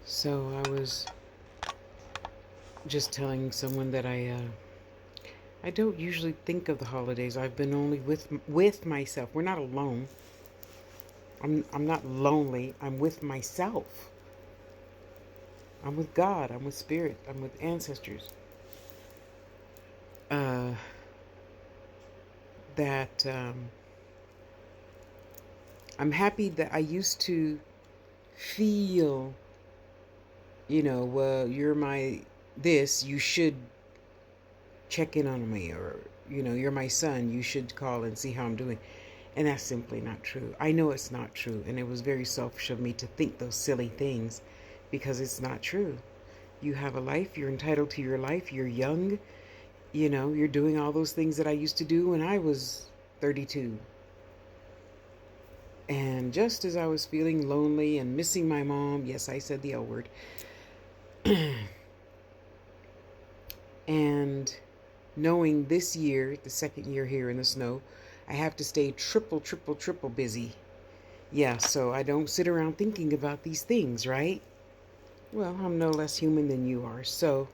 So I was just telling someone that I don't usually think of the holidays. I've been only with myself. We're not alone. I'm not lonely. I'm with myself. I'm with God. I'm with spirit. I'm with ancestors. Uh, that I'm happy that I used to feel, well, you're my this. You should check in on me, or you're my son. You should call and see how I'm doing. And that's simply not true. I know it's not true. And it was very selfish of me to think those silly things because it's not true. You have a life. You're entitled to your life. You're young. You're doing all those things that I used to do when I was 32. And just as I was feeling lonely and missing my mom, yes, I said the L word, and knowing this year, the second year here in the snow, I have to stay triple, triple, triple busy. Yeah, so I don't sit around thinking about these things, right? Well, I'm no less human than you are, so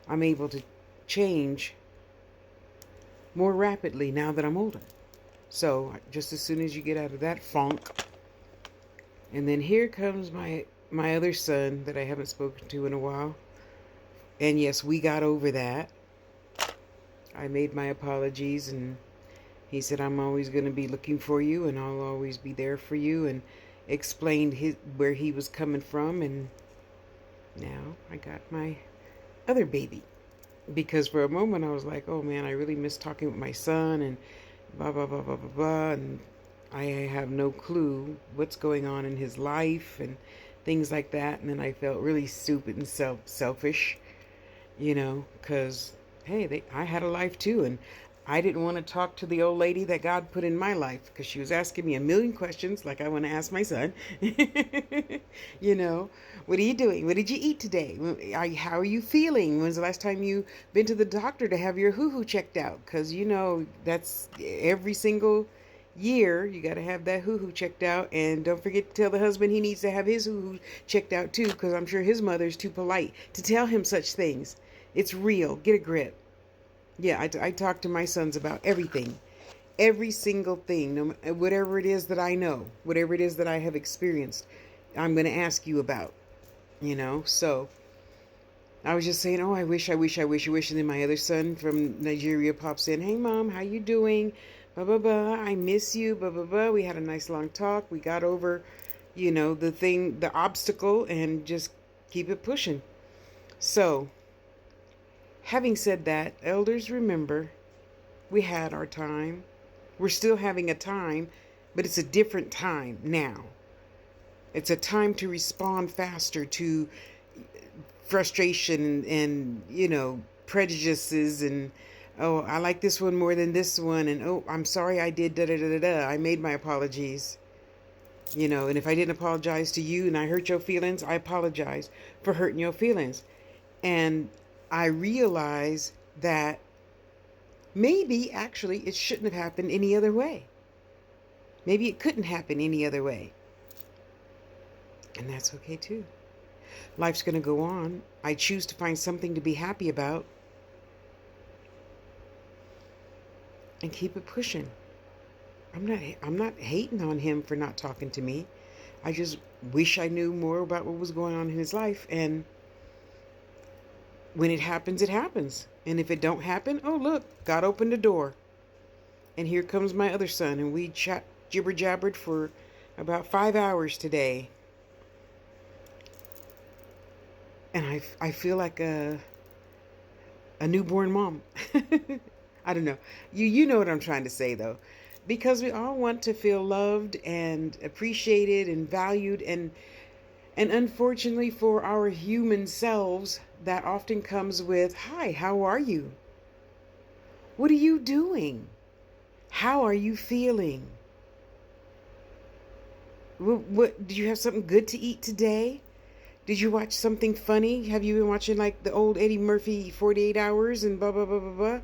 I'm able to change more rapidly now that I'm older. So just as soon as you get out of that funk, and then here comes my other son that I haven't spoken to in a while. And yes, we got over that. I made my apologies, and he said, I'm always going to be looking for you and I'll always be there for you, and explained where he was coming from. And now I got my other baby. Because for a moment I was like, oh man, I really miss talking with my son and blah, blah, blah, blah, blah, blah. And I have no clue what's going on in his life and things like that. And then I felt really stupid and selfish, because hey, I had a life too, and I didn't want to talk to the old lady that God put in my life because she was asking me a million questions like I want to ask my son. What are you doing? What did you eat today? How are you feeling? When's the last time you been to the doctor to have your hoo-hoo checked out? Because that's every single year you got to have that hoo-hoo checked out. And don't forget to tell the husband he needs to have his hoo-hoo checked out too, because I'm sure his mother's too polite to tell him such things. It's real. Get a grip. Yeah, I talk to my sons about everything, every single thing, whatever it is that I know, whatever it is that I have experienced, I'm going to ask you about, So I was just saying, oh, I wish. And then my other son from Nigeria pops in, hey, Mom, how you doing? Blah, blah, blah. I miss you, blah, blah, blah. We had a nice long talk. We got over, the obstacle, and just keep it pushing. So having said that, elders, remember, we had our time. We're still having a time, but it's a different time now. It's a time to respond faster to frustration and, prejudices and, oh, I like this one more than this one. And, oh, I'm sorry I did da da da da da. I made my apologies. And if I didn't apologize to you and I hurt your feelings, I apologize for hurting your feelings. And I realize that maybe actually it shouldn't have happened any other way. Maybe it couldn't happen any other way. And that's okay too. Life's going to go on. I choose to find something to be happy about and keep it pushing. I'm not hating on him for not talking to me. I just wish I knew more about what was going on in his life, and when it happens, it happens. And if it don't happen, oh look, God opened the door. And here comes my other son, and we chat jibber jabbered for about 5 hours today. And I feel like a newborn mom. I don't know. You know what I'm trying to say though. Because we all want to feel loved and appreciated and valued, and unfortunately for our human selves, that often comes with, "Hi, how are you? What are you doing? How are you feeling? What did you have something good to eat today? Did you watch something funny? Have you been watching like the old Eddie Murphy 48 Hours and blah, blah, blah, blah, blah?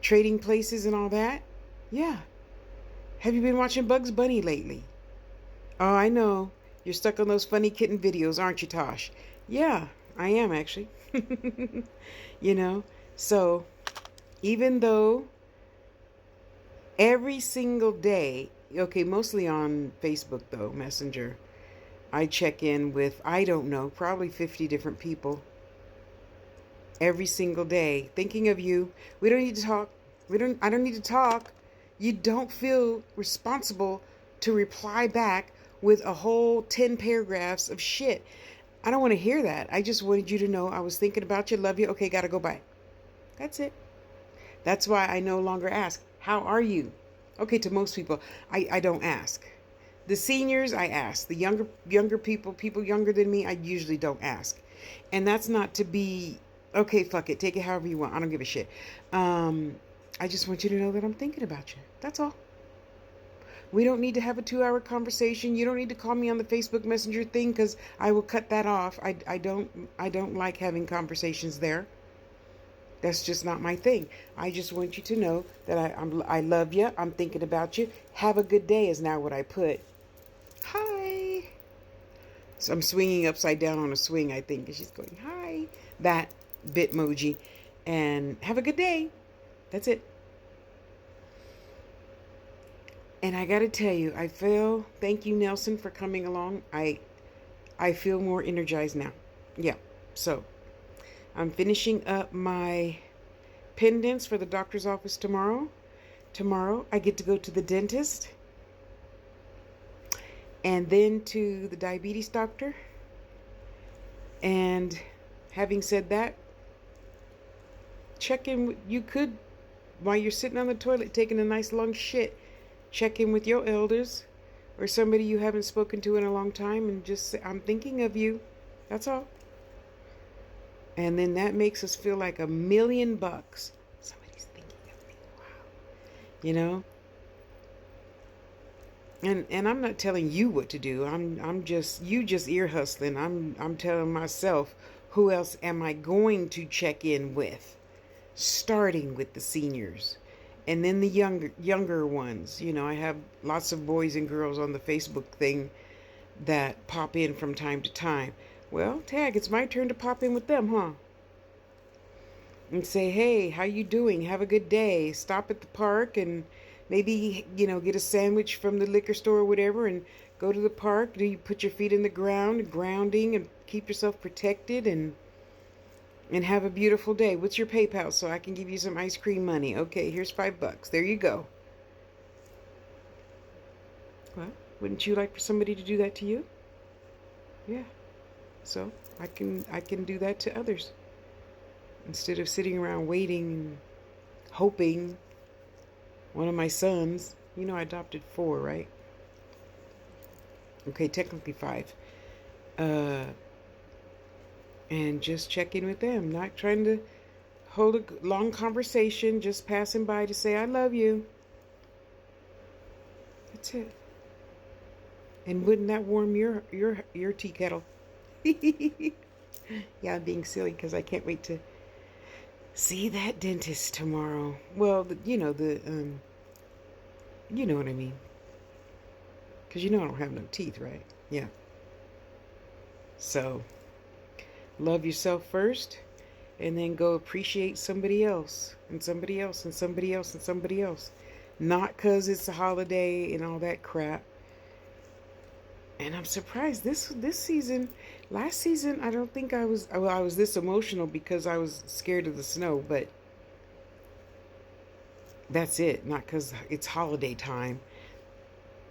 Trading Places and all that? Yeah. Have you been watching Bugs Bunny lately? Oh, I know. You're stuck on those funny kitten videos, aren't you, Tosh? Yeah, I am actually. You know? So, even though every single day, okay, mostly on Facebook though, Messenger, I check in with, I don't know, probably 50 different people every single day, thinking of you. We don't need to talk. I don't need to talk. You don't feel responsible to reply back with a whole 10 paragraphs of shit. I don't want to hear that. I just wanted you to know I was thinking about you, love you. Okay, gotta go, bye. That's it. That's why I no longer ask, how are you? Okay, to most people, I don't ask. The seniors, I ask. The younger people younger than me, I usually don't ask. And that's not to be, okay, fuck it, take it however you want. I don't give a shit. I just want you to know that I'm thinking about you. That's all. We don't need to have a 2-hour conversation. You don't need to call me on the Facebook Messenger thing because I will cut that off. I don't like having conversations there. That's just not my thing. I just want you to know that I love you. I'm thinking about you. Have a good day is now what I put. Hi. So I'm swinging upside down on a swing, I think. And she's going, hi. That Bitmoji. And have a good day. That's it. And I got to tell you, thank you, Nelson, for coming along. I feel more energized now. Yeah. So I'm finishing up my pendants for the doctor's office tomorrow. Tomorrow I get to go to the dentist and then to the diabetes doctor. And having said that, check in. You could, while you're sitting on the toilet taking a nice long shit, check in with your elders or somebody you haven't spoken to in a long time and just say, I'm thinking of you. That's all. And then that makes us feel like $1,000,000. Somebody's thinking of me. Wow. You know? And I'm not telling you what to do. You just ear hustling. I'm telling myself, who else am I going to check in with? Starting with the seniors. And then the younger ones. You know, I have lots of boys and girls on the Facebook thing that pop in from time to time. Well, Tag, it's my turn to pop in with them, huh? And say, hey, how you doing? Have a good day. Stop at the park and maybe, get a sandwich from the liquor store or whatever and go to the park. Do you put your feet in the ground, grounding, and keep yourself protected and have a beautiful day. What's your PayPal so I can give you some ice cream money? Okay, here's $5. There you go. Well, wouldn't you like for somebody to do that to you? Yeah. So I can do that to others instead of sitting around waiting and hoping. One of my sons, I adopted 4, right? Okay, technically 5. And just check in with them, not trying to hold a long conversation, just passing by to say I love you. That's it. And wouldn't that warm your tea kettle? Yeah, I'm being silly because I can't wait to see that dentist tomorrow. Well, you know what I mean. Because I don't have no teeth, right? Yeah. So, love yourself first, and then go appreciate somebody else, and somebody else, and somebody else, and somebody else. Not because it's a holiday and all that crap. And I'm surprised this season, last season, I don't think I was this emotional because I was scared of the snow, but that's it. Not because it's holiday time.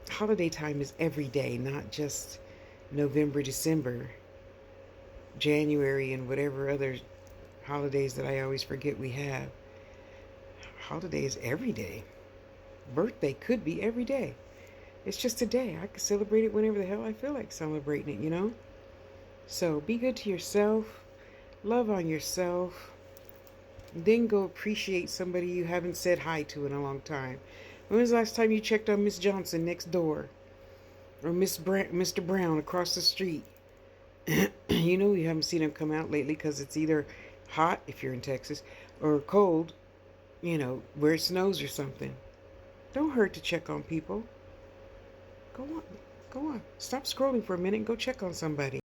Holiday time is every day, not just November, December, January, and whatever other holidays that I always forget we have. Holidays every day. Birthday could be every day. It's just a day. I can celebrate it whenever the hell I feel like celebrating it, So be good to yourself. Love on yourself. Then go appreciate somebody you haven't said hi to in a long time. When was the last time you checked on Miss Johnson next door? Or Mr. Brown across the street? You haven't seen him come out lately because it's either hot, if you're in Texas, or cold, where it snows or something. Don't hurt to check on people. Go on. Stop scrolling for a minute and go check on somebody.